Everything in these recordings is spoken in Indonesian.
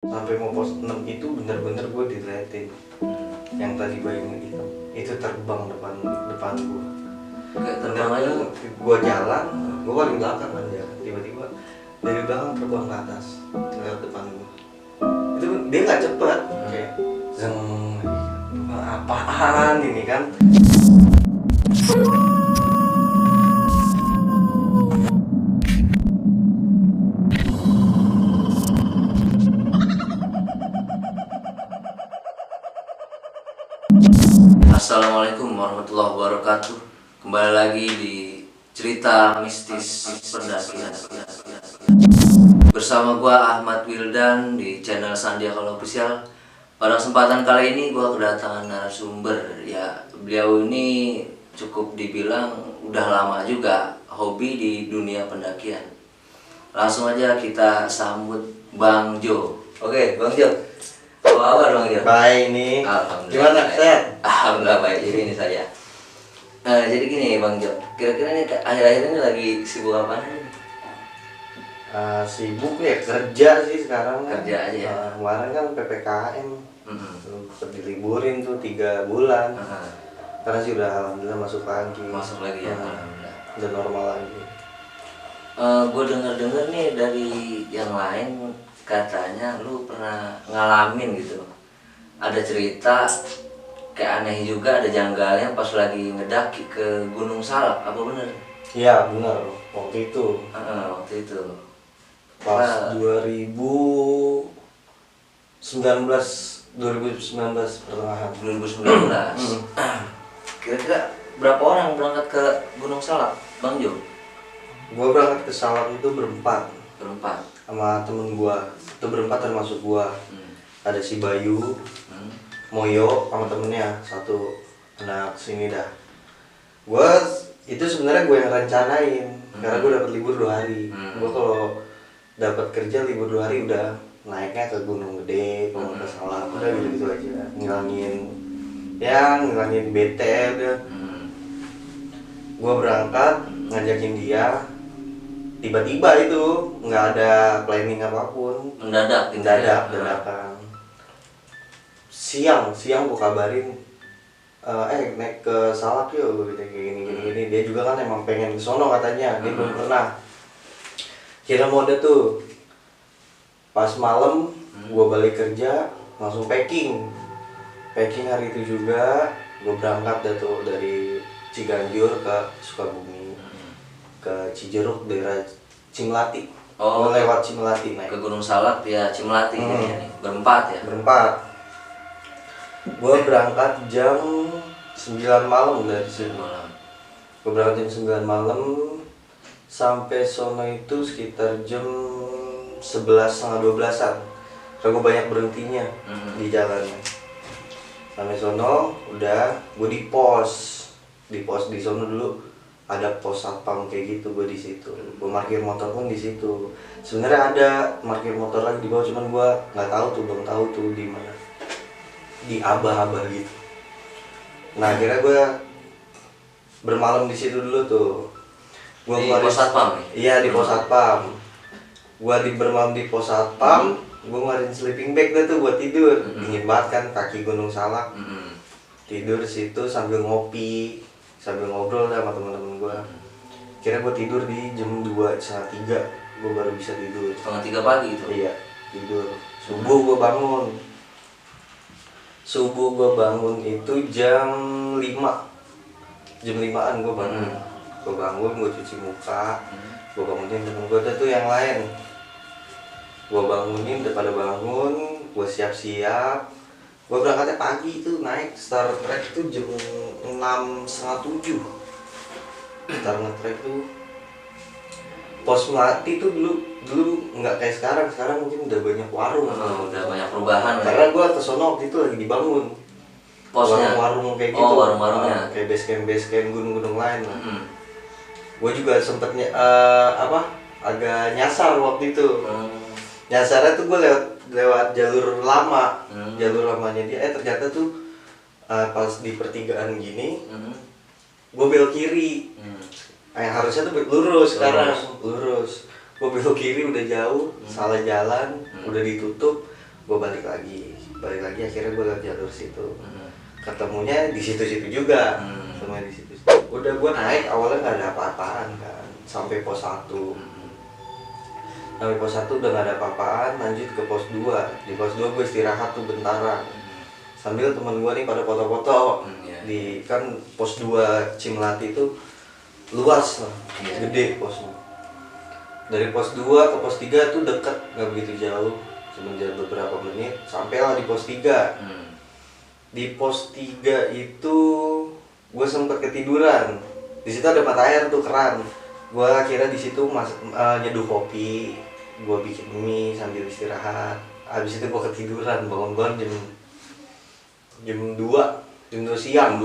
sampai mau pos 6 itu bener-bener gue diliatin yang tadi bayangin itu terbang depan gue. Kayak terbang aja. Gue jalan, gue paling belakang kan ya, tiba-tiba dari belakang terbang ke atas lewat depan gue. Itu dia nggak cepet, kayak zeng, apaan ini kan? Assalamualaikum warahmatullahi wabarakatuh. Kembali lagi di cerita mistis pendakian bersama gua Ahmad Wildan di channel Sandiakala Official. Pada kesempatan kali ini gua kedatangan narasumber. Ya, beliau ini cukup dibilang udah lama juga hobi di dunia pendakian. Langsung aja kita sambut Bang Jo. Oke, Bang Jo. Apa kabar Bang Jo? Baik nih. Alhamdulillah. Gimana sehat? Alhamdulillah baik juga ini saya. Jadi gini Bang Jo, kira-kira ini akhir-akhir ini lagi sibuk apa nih? Sibuk ya kerja sih sekarang kan. Kerja aja ya? Kemarin kan PPKM, diliburin tuh 3 bulan. Karena sih udah alhamdulillah masuk lagi. Masuk lagi ya, alhamdulillah. Udah normal lagi. Gue denger nih dari yang lain katanya lu pernah ngalamin gitu. Ada cerita kayak aneh juga, ada janggalnya pas lagi ngedaki ke Gunung Salak, apa bener? Iya benar, waktu itu. Waktu itu. Pas 2019 pertengahan. 2019. Kira-kira berapa orang berangkat ke Gunung Salak, Bang Jo? Gua berangkat ke Salak itu berempat Berempat. sama temen gua. Itu berempat termasuk gua. Ada si Bayu, Moyo sama temennya satu anak sini dah. Gua itu sebenarnya gue yang rencanain karena gue dapat libur 2 hari. Gue kalau dapat kerja libur 2 hari udah naiknya ke Gunung Gede, ke Salak, udah gitu aja. Ngilangin bete udah. Gue berangkat ngajakin dia, tiba-tiba itu nggak ada planning apapun. Dadakan. Siang gue kabarin, naik ke Salak yuk, gue gitu kayak gini. Dia juga kan emang pengen ke sono katanya, dia belum pernah. Kira mode tuh, pas malam gue balik kerja langsung packing hari itu juga. Gue berangkat dah tuh dari Ciganjur ke Sukabumi, ke Cijeruk daerah Cimlati. Gue lewat Cimlati naik Ke Gunung Salak ya, Cimlati ini berempat ya. Gue berangkat jam 9 malam dari sini. Gue berangkat jam 9 malam, sampai sono itu sekitar jam 11:30-12an. Karena gue banyak berhentinya di jalannya. Sampai sono udah gue di pos di sono dulu. Ada pos satpam kayak gitu, gue di situ. Gue parkir motor pun di situ. Sebenarnya ada parkir motor lagi di bawah, cuman gue nggak tahu tuh, belum tahu tuh di mana. Di abah-abah gitu. Nah akhirnya gue bermalam di situ dulu tuh. Di pos satpam? Iya di pos satpam. Gue bermalam di pos satpam. Gue ngeluarin sleeping bag tuh buat tidur. Dingin banget kan kaki Gunung Salak. Tidur situ sambil ngopi, sambil ngobrol sama teman-teman gue. Kira gue tidur di jam 2:30 gue baru bisa tidur. 2:30 pagi itu? Iya tidur. Subuh gue bangun itu jam 5. Jam 5-an gue bangun. Gue cuci muka. Gue bangunin temen gue tuh yang lain. Gue bangunin, udah pada bangun. Gue siap-siap. Gue berangkatnya pagi tuh, naik start trek tuh jam 6:30-7. Start nge-trek tuh Pos Melati tuh dulu nggak kayak sekarang mungkin udah banyak warung. Udah banyak perubahan. Karena gue kesono waktu itu lagi dibangun posnya, warung kayak gitu. Warung-warungnya kayak base camp gunung-gunung lain lah. Gue juga sempetnya agak nyasar waktu itu. Nyasarnya tuh gue lewat jalur lama. Jalur lamanya dia ternyata tuh pas di pertigaan gini gue belok kiri. Harusnya tuh lurus sekarang. Lurus. Gue belok kiri udah jauh, salah jalan, udah ditutup. gue balik lagi akhirnya gue lewat jalur situ. Ketemunya di situ-situ juga. Ketemunya di situ. Udah gue naik awalnya nggak ada apa-apaan kan sampai pos 1. Sampai pos 1 udah nggak ada apa-apaan, lanjut ke pos 2. Di pos 2 gue istirahat tuh bentaran sambil temen gue nih pada foto-foto. Di kan pos 2 Cimlati itu luas lah, gede posnya. Dari pos 2 ke pos 3 tuh deket, nggak begitu jauh, cuma jalan beberapa menit sampailah di pos 3. Di pos 3 itu gue sempet ketiduran. Di situ ada mata air tuh, keran. Gue akhirnya di situ nyeduh kopi, gue bikin mie sambil istirahat. Habis itu gue ketiduran, bangun jam 2 siang.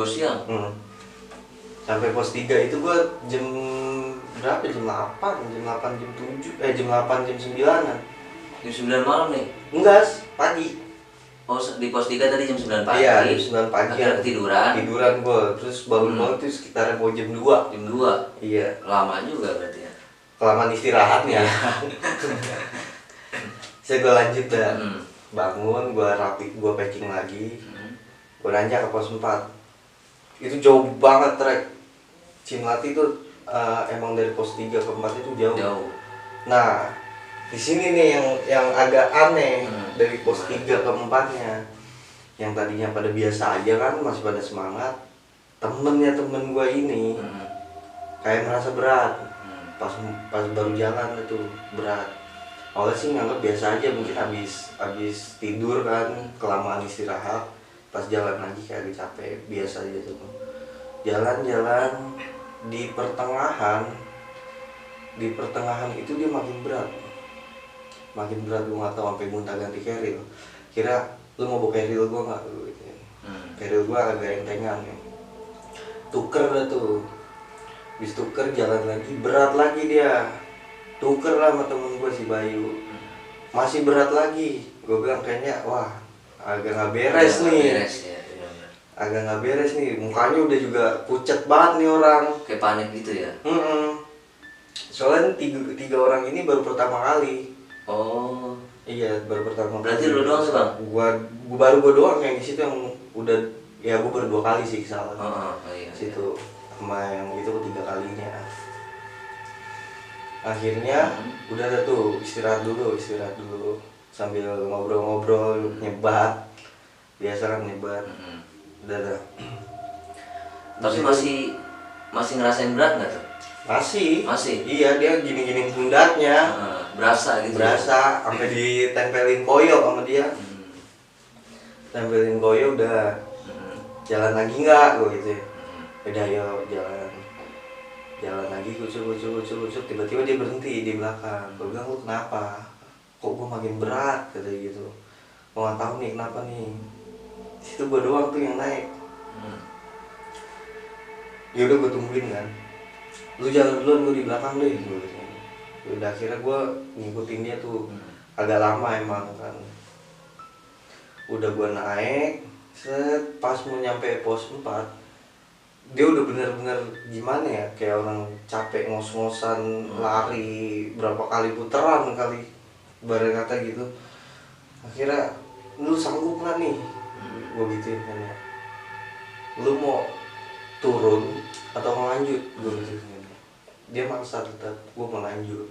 Sampai pos 3 itu gue jam berapa? Jam 8, jam 7, jam 8, jam 9-an. Jam 9 malam nih? Enggak, pagi. Oh, di pos 3 tadi jam 9 pagi? Iya, jam 9 pagi. Akhirnya ketiduran? Tiduran gue, terus bangun-bangun tuh sekitar mau jam 2. Jam 2? Iya. Lama juga berarti ya? Kelamaan istirahatnya. Saya gue lanjut dah. Bangun, gue rapi, gue packing lagi. Gue nanjak ke pos 4. Itu jauh banget trek. Cimlati itu emang dari pos 3 ke 4 itu jauh. Nah, di sini nih yang agak aneh dari pos 3 ke 4-nya. Yang tadinya pada biasa aja kan, masih pada semangat. Temen gue ini kayak merasa berat. Pas baru jalan itu berat. Awalnya sih nganggap biasa aja, mungkin habis tidur kan, kelamaan istirahat. Pas jalan lagi kayak agak capek, biasa aja tuh. Jalan-jalan di pertengahan itu dia makin berat, gue nggak tahu, sampai muntah ganti keril. Kira lu mau bawa keril gue nggak? Keril gue agak entengan ya. Tuker dah tuh, bis tuker jalan lagi, berat lagi dia. Tuker lah sama temen gue si Bayu, masih berat lagi. Gue bilang kayaknya wah agak nggak beres nih. Agak nggak beres nih, mukanya udah juga pucat banget nih orang. Kayak panik gitu ya? Soalnya tiga orang ini baru pertama kali. Oh. Iya, baru pertama kali. Berarti lu doang sih bang? Gua doang yang di situ yang udah, ya gua baru 2 kali sih kesalahan. Iya. Situ sama yang itu ketiga kalinya. Akhirnya udah ada tuh istirahat dulu sambil ngobrol-ngobrol, nyebat. Biasa kan nyebat. Udah. Tapi masih ngerasain berat nggak tuh? Masih. Iya, dia gini-gini pundaknya. Berasa gitu. Berasa, sampai ditempelin koyo sama dia. Tempelin koyo udah. Jalan lagi nggak, gue gitu ya. Udah yuk jalan lagi, kucur. Tiba-tiba dia berhenti di belakang. Gue bilang, lu kenapa? Kok gue makin berat, katanya gitu. Mau nggak tahu nih kenapa nih. Situ gue doang tuh yang naik. Ya udah gue tungguin kan. Lu jalan duluan, gue di belakang deh. Udah akhirnya gue ngikutin dia tuh. Agak lama emang kan. Udah gue naik, pas mau nyampe pos 4, dia udah bener-bener gimana ya, kayak orang capek ngos-ngosan, lari berapa kali putaran kali, bareng kata gitu. Akhirnya, lu sanggup nggak nih? Gue gituin kan ya. Lu mau turun atau mau lanjut? Gue gituin. Dia maksa tetap, gue mau lanjut.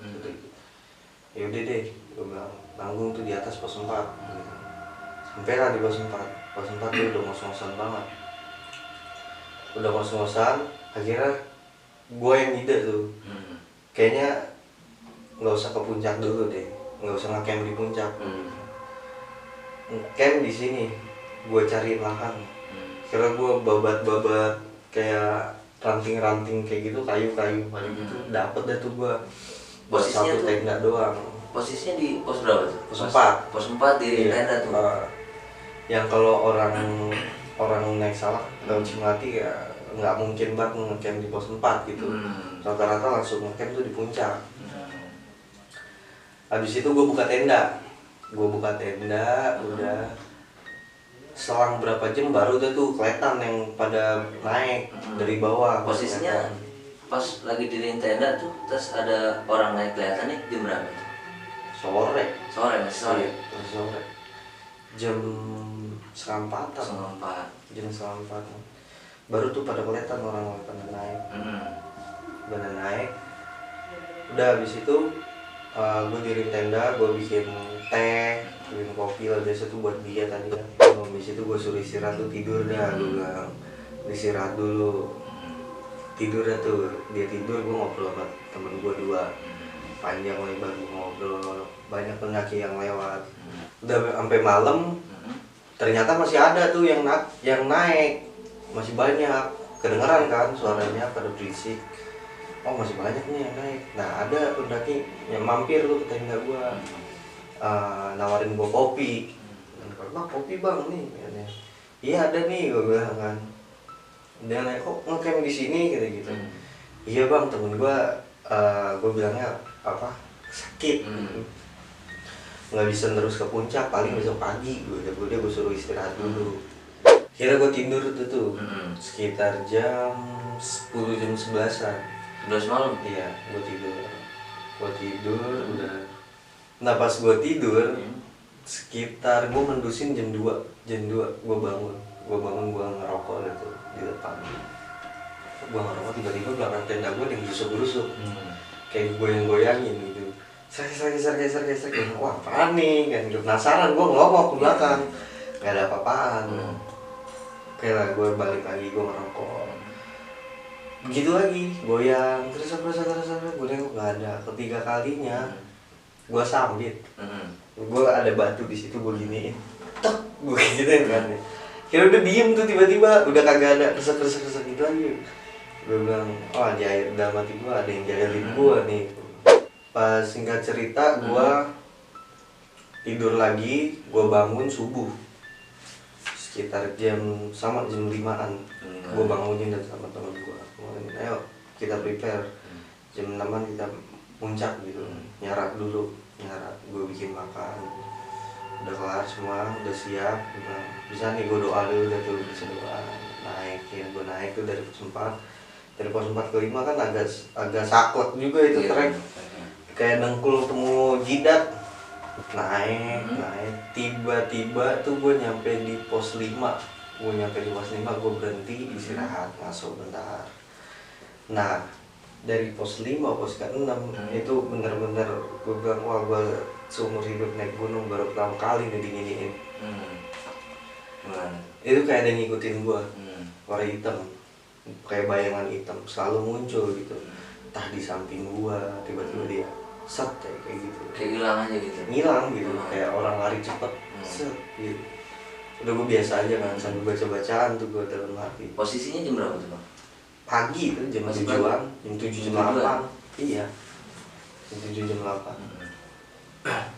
Ya udah deh, gue bilang, tanggung tuh di atas pos 4. Sampai lah di pos 4. Pos 4 dia udah ngos-ngosan banget. Udah ngos-ngosan, akhirnya gue yang ide tuh. Kayaknya nggak usah ke puncak dulu deh, nggak usah ngecamp di puncak. Camp di sini, gue cari lahan. Kira gue babat kayak ranting-ranting kayak gitu, kayu-kayu gitu. Dapet deh tuh gue. Buat satu tenda doang. Posisinya di pos berapa tuh? Pos 4. Pos 4 di tenda tuh. Yang kalau orang naik salak ke Cimlati ya nggak mungkin banget ngecamp di pos 4 gitu. Rata-rata langsung ngecamp tuh di puncak. Habis itu gue buka tenda. Udah selang berapa jam baru udah tuh kelihatan yang pada naik dari bawah. Posisinya pas lagi di tenda tuh, terus ada orang naik kelihatan nih jam berapa tuh? Sore. Masih sore. jam setengah empatan. Jam setengah empat. Baru tuh pada kelihatan orang pada naik. Pada naik. Udah habis itu gue diri tenda, gue bikin teh, bikin kopi lah, biasa tuh buat dia tadi kan. Habis itu gue suruh istirahat tuh, tidur dah, gue bilang istirahat dulu. Tidur dah tuh, dia tidur, gue ngobrol sama temen gue 2. Panjang lebar gue ngobrol, banyak pendaki yang lewat. Udah sampai malam, ternyata masih ada tuh yang naik, masih banyak. Kedengeran kan suaranya pada berisik. Oh masih banyak nih yang naik. Nah ada pendaki yang mampir tuh ke tenda gua, nawarin gua kopi. Bang kopi bang nih, iya ada nih gua bilang kan. Dia nanya kok ngecamp di sini gitu. Iya bang temen gua, gua bilangnya apa sakit, nggak bisa terus ke puncak, paling besok pagi. Gua suruh istirahat dulu. Kira gua tidur tuh sekitar jam 10 jam 11-an. 11 malam? Iya, gue tidur udah. Nah pas gue tidur, sekitar gue mendusin jam 2 gue bangun gue ngerokok gitu di depan. Gue ngerokok, tiba-tiba belakang tenda gue ada yang gerusuk-gerusuk, kayak goyang-goyangin gitu. Ser. Wah apaan nih kan, penasaran gue ngelongok ke belakang, gak ada apa-apaan. Oke lah, gue balik lagi, gue ngerokok. Begitu lagi, goyang, terus gue nengok gak ada. Ketiga kalinya, gue sambit. Gue ada batu di situ, gue giniin, tek, gue gituin kan. Kira udah diem tuh, tiba-tiba udah kagak ada resek gitu lagi. Gue bilang, oh jahil, dalam hati gue ada yang jahilin gue nih. Pas singkat cerita, gue tidur lagi, gue bangun subuh sekitar jam 5-an. Gue bangunin dan sama teman gue, ayo kita prepare jam 6-an kita puncak gitu. Nyarak dulu, gue bikin makan, udah kelar semua, udah siap. Bilang, bisa nih gue doa dulu, udah tuh bisa doa. Gue naik tuh dari pos 4 ke 5 kan agak saklek juga itu trek, kayak dengkul temu jidat. Naik, tiba-tiba tuh gue nyampe di pos 5. Gue berhenti istirahat, masuk bentar. Nah dari pos 5 pos ke-6 itu bener-bener gue bilang, wah gue seumur hidup naik gunung baru pertama kali nih diginiin. Itu kayak ada yang ngikutin gue, warna hitam, kayak bayangan hitam selalu muncul gitu, entah di samping gue, tiba-tiba dia set kayak gitu, kayak hilang aja gitu, kayak orang lari cepet, set gitu. Udah gue biasa aja kan, sambil baca-bacaan tuh gue dalam hati. Posisinya jam berapa tuh bang? Pagi itu jam 7-an, jam 7 jam 8. Iya, jam 7 jam 8.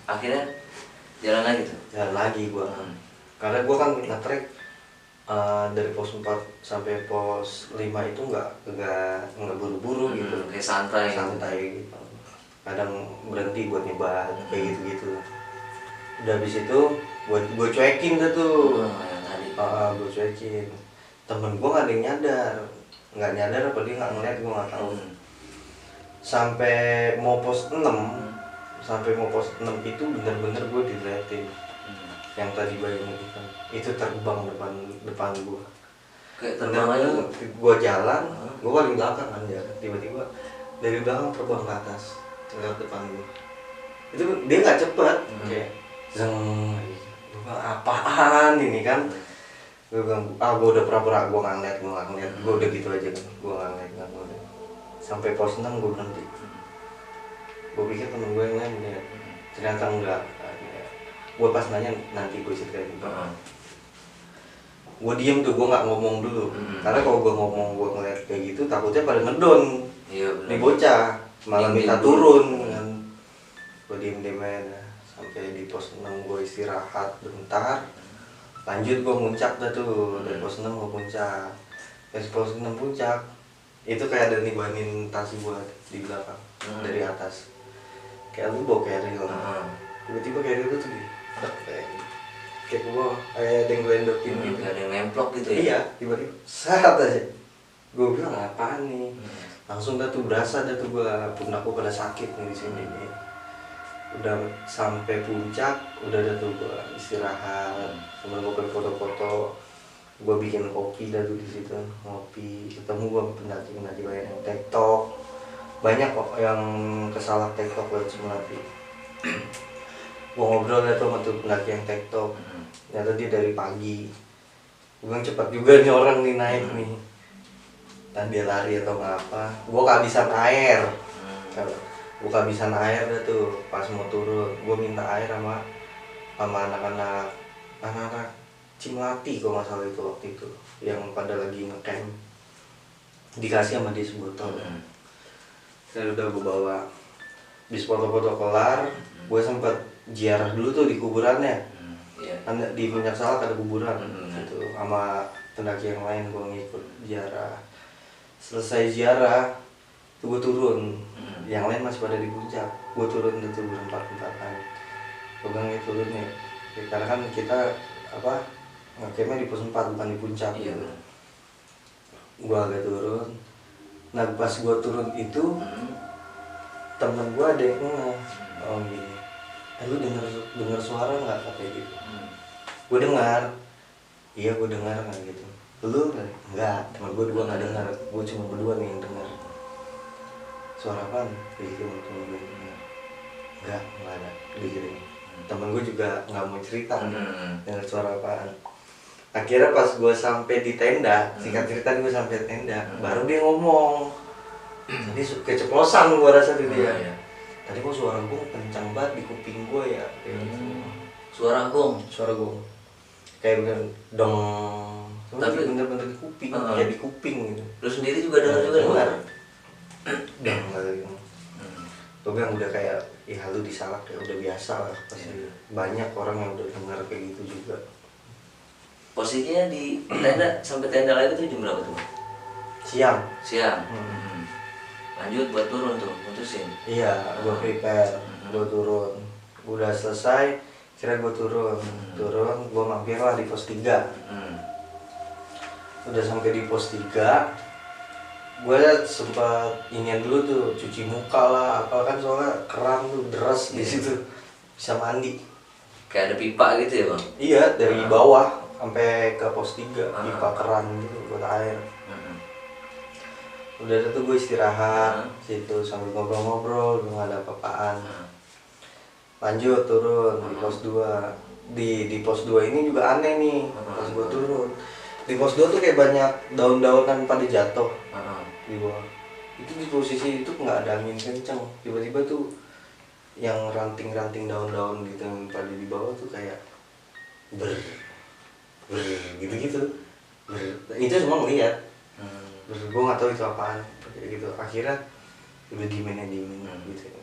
Akhirnya jalan lagi tuh? Jalan lagi gue, karena gue kan nge-trek dari pos 4 sampai pos 5 itu nggak buru-buru gitu, kayak santai gitu. Kadang berhenti buat nyebat kayak gitu. Udah habis itu gue cuekin tuh. Gue cuekin. Temen gue nggak ada yang nyadar apa dia nggak ngeliat, gue nggak tahu. Sampai mau pos 6 itu bener-bener gue diliatin. Yang tadi bayangin itu terbang depan gue. Kayak terbang aja. Gue jalan, gue paling belakang kan jalan. Tiba-tiba dari belakang terbang ke atas, lewat depan gue. Itu dia nggak cepet, kayak zeng. Gue bilang apaan ini kan? Gue bilang, gue udah pura-pura gue nggak ngeliat, gue udah gitu aja kan, gue nggak ngeliat. Sampai pos 6 gue berhenti. Gue pikir temen gue yang lain lihat, ternyata enggak. Gue pas nanya nanti gue ceritain. Gue diem tuh, gue nggak ngomong dulu, karena kalau gue ngomong gue ngeliat kayak gitu takutnya pada ngedon. Iya, nih bocah malah minta turun kan. Gue diem aja sampai di pos 6 gue istirahat bentar, lanjut gue muncak tuh. Dari pos 6 gue puncak. Dari pos 6 puncak itu kayak ada nibanin tas gue di belakang dari atas, kayak lu bawa carrier. Tiba-tiba carrier itu tuh kayak gue kayak ada yang gelendokin gitu, ada yang nemplok gitu ya. Iya, tiba-tiba saat aja gue bilang apaan nih. Langsung tuh berasa tuh gue pundak gue pada sakit nih di sini nih. udah sampai puncak, udah ada tuh gue istirahat sambil gue foto-foto, gue bikin kopi dah tuh di situ, ngopi, ketemu gue pendaki lain yang TikTok, banyak kok yang kesalah TikTok lewat Cimelati. Gue ngobrol dah tuh sama tuh pendaki yang TikTok, ternyata dia dari pagi. Gue bilang cepat juga nih orang nih naik nih, dan dia lari atau ngapa, gue kehabisan air. Gue kehabisan air dah tuh pas mau turun, gue minta air sama anak-anak Cimelati kalau nggak salah itu waktu itu yang pada lagi ngecamp, dikasih sama dia sebotol. Dan udah gue bawa, bis foto-foto kelar, gue sempat ziarah dulu tuh di kuburannya. Di Puncak Salak ada kuburan gitu, sama pendaki yang lain gue ngikut ziarah. Selesai ziarah tuh gue turun, yang lain masih pada di puncak, gue turun itu berempat-empatan. Gue bilang turun nih, karena kan kita ngecampnya di pos 4 bukan di puncak. Gitu. Gue agak turun, nah pas gue turun itu temen gue ada yang gini, lu denger suara nggak kayak gitu? Gue dengar, iya gue dengar nggak gitu. Lu enggak, teman gue dua nggak dengar, gue cuma berdua nih yang dengar. Suara apaan? Kayak gitu temen gue dengar. Enggak ada gitu. Temen gue juga nggak mau cerita dengar suara apaan. Akhirnya pas gue sampai di tenda, singkat cerita gue sampai tenda, baru dia ngomong. Tadi keceplosan gue rasa di dia. Tadi kok suara gue kencang banget di kuping gue ya. Suara gong. Kayak bener dong. Tapi bener-bener di kuping, kayak di kuping gitu. Lu sendiri juga dengar. Dan gitu. Gue bilang udah kayak, ya lu di Salak ya udah biasa lah pasti. Banyak orang yang udah dengar kayak gitu juga. Posisinya di tenda sampai tenda lagi tuh jam berapa tuh? Siang. Lanjut buat turun tuh, mutusin. Iya, gue prepare, gue turun. Udah selesai, kira gue turun, gue mampir lah di pos 3. Udah sampai di pos 3, gue sempat inian dulu tuh, cuci muka lah, apa kan soalnya keram tuh, deras di situ, bisa mandi. Kayak ada pipa gitu ya bang? Iya, dari bawah sampai ke pos 3, pipa keran gitu buat air. Udah tuh gue istirahat situ sambil ngobrol-ngobrol, nggak ada apa-apaan. Lanjut turun di pos 2. Di pos 2 ini juga aneh nih. Pas gue turun di pos 2 tuh kayak banyak daun-daunan pada jatuh di bawah. Itu di posisi itu nggak ada angin kencang, tiba-tiba tuh yang ranting-ranting daun-daun gitu yang pada di bawah tuh kayak gitu-gitu. Itu semua ngeliat. Gue nggak tahu itu apaan kayak gitu. Akhirnya udah diemin gitu.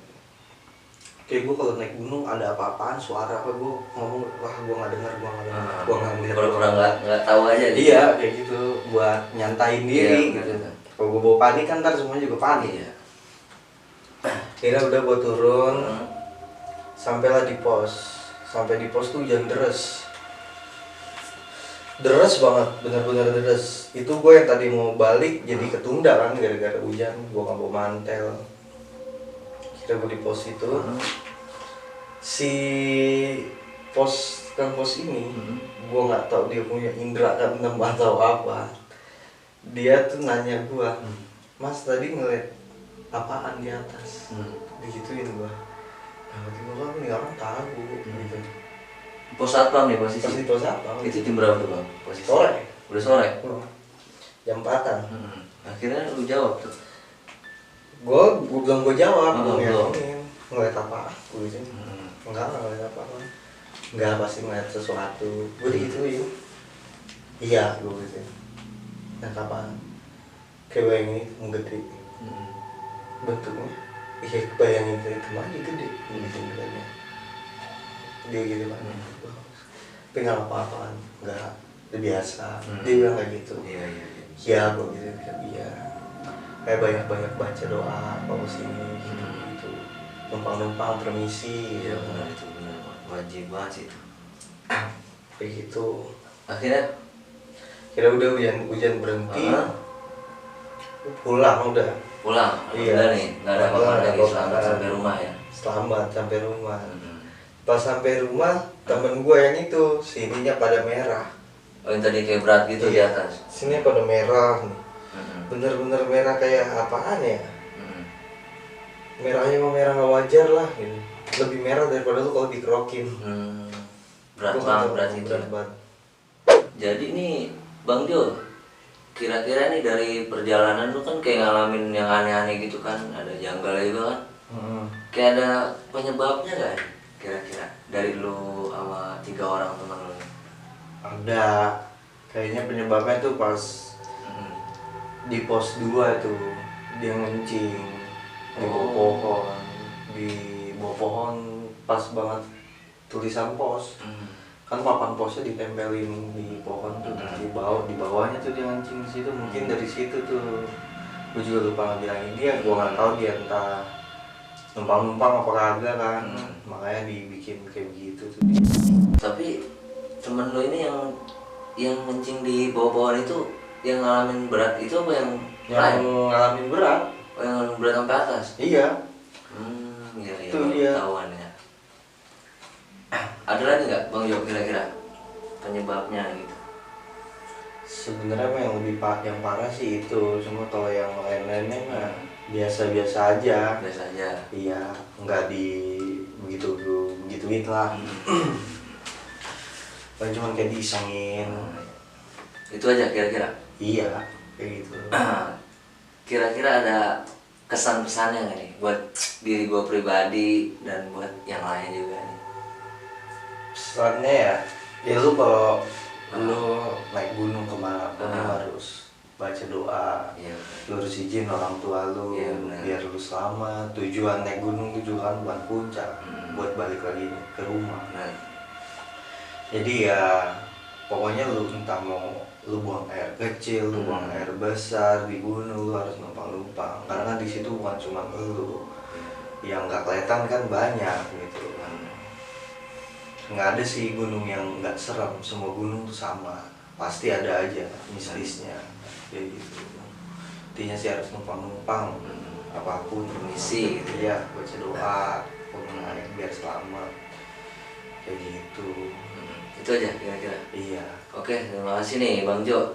Kayak gue kalau naik gunung ada apa-apaan, suara apa gue ngomong, wah gue nggak dengar, gue nggak melihat, nggak tahu aja. Iya kayak gitu buat nyantain diri gitu. Kalau gue bawa panik kan ntar semuanya juga panik. Akhirnya udah gue turun, sampailah di pos. Sampai di pos tuh hujan deras banget, benar-benar deras. Itu gue yang tadi mau balik jadi ketunda kan gara-gara hujan, gue nggak bawa mantel. Kita gue di pos itu, si pos ini, gue nggak tahu dia punya indera keenam atau apa. Dia tuh nanya gue, Mas tadi ngeliat apaan di atas? Digituin gue. Nah, tiba-tiba nih orang tahu gitu. Pos apa nih posisi? Pos di pos apa? Itu jam berapa tuh bang? Posisi? Sore. Udah sore? Jam 4-an. Akhirnya lu jawab tuh? Gue belum gue jawab, ngeliat apa? Gue gitu. Enggak ngeliat apa. Enggak, pasti ngeliat sesuatu. Gue digituin. Iya, gue gitu. Ngeliat apaan? Kayak bayangin itu gede. Bentuknya. Iya, bayangin itu aja gede. Gitu bedanya. Dia gitu kan. Tapi nggak apa-apaan, nggak, itu biasa. Dia bilang kayak gitu. Iya, gue gitu, iya. Kayak banyak baca doa apa sini gitu. Numpang permisi. Iya benar, itu benar, wajib banget itu. Kayak gitu. Akhirnya udah hujan berhenti. Pulang udah. Iya. Udah nih, nggak ada apa-apa lagi, selamat sampai rumah ya. selamat sampai rumah. Hmm. Pas sampai rumah temen gue yang itu sininya pada merah. Oh yang tadi kayak berat gitu di Iya, atas. sini pada merah nih. Hmm. Bener-bener merah kayak apaan ya? Hmm. Merahnya mah merah nggak wajar lah gitu. Lebih merah daripada lu kalau dikerokin. Hmm. Berat Gua nggak banget tahu, berarti itu. berat Ya. banget. Jadi nih Bang Jo, kira-kira nih dari perjalanan lu kan kayak ngalamin yang aneh-aneh gitu kan, ada janggalnya juga kan. Kayak ada penyebabnya gak nih, kira-kira dari lu sama 3 orang teman lu nih? Ada, kayaknya penyebabnya tuh pas Hmm. di pos 2 tuh dia ngencing di bawah pohon, di bawah pohon pas banget tulisan pos. Kan papan posnya ditempelin di pohon tuh, di bawahnya tuh dia ngencing di situ. Mungkin dari situ tuh gue juga lupa ngebilangin dia, gue nggak tahu dia entah numpang apa kagak kan. Makanya dibikin kayak begitu tuh dia. Tapi temen lu ini yang ngencing di bawah pohon itu yang ngalamin berat itu apa yang Yang lain? ngalamin berat. Oh yang ngalamin berat sampai atas? Iya. Iya iya Itu baru dia. ketahuan ya. Ada lagi nggak Bang Jo kira-kira penyebabnya gitu? Sebenarnya mah yang lebih yang parah sih itu, cuma kalau yang lain-lainnya mah biasa-biasa aja. Biasa aja. Iya, nggak di begituin lah. Paling cuma kayak diisengin. Itu aja kira-kira. Iya, kayak gitu. Kira-kira ada kesan-pesannya nggak nih buat diri gue pribadi dan buat yang lain juga nih? Pesannya ya lu kalau lu naik gunung kemana pun lu harus baca doa. Iya. Lu harus izin orang tua lu, Iya, benar. biar lu selamat. Tujuan naik gunung tujuan bukan puncak, buat balik lagi ke rumah. Nah, Jadi ya pokoknya lu entah mau lu buang air kecil, lu buang air besar di gunung, lu harus numpang-numpang. Karena kan di situ bukan cuma lu, yang nggak kelihatan kan banyak gitu. Nggak ada sih gunung yang nggak serem, semua gunung tuh sama, pasti ada aja mistisnya kayak gitu. Intinya sih harus numpang-numpang, apapun misi gitu. ya, baca doa, naik biar selamat kayak gitu. Itu aja kira-kira. Iya. Oke, terima kasih nih Bang Jo.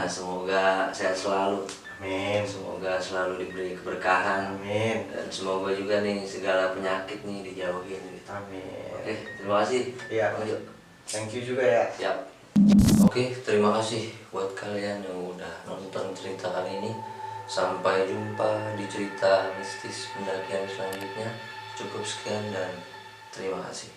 Semoga sehat selalu. Amin. Semoga selalu diberi keberkahan. Amin. Dan semoga juga nih segala penyakit nih dijauhin gitu. Amin. Oke, terima kasih. Iya. Bang Jo. Thank you juga ya. Siap. Oke, terima kasih buat kalian yang udah nonton cerita kali ini. Sampai jumpa di cerita mistis pendakian selanjutnya. Cukup sekian dan terima kasih.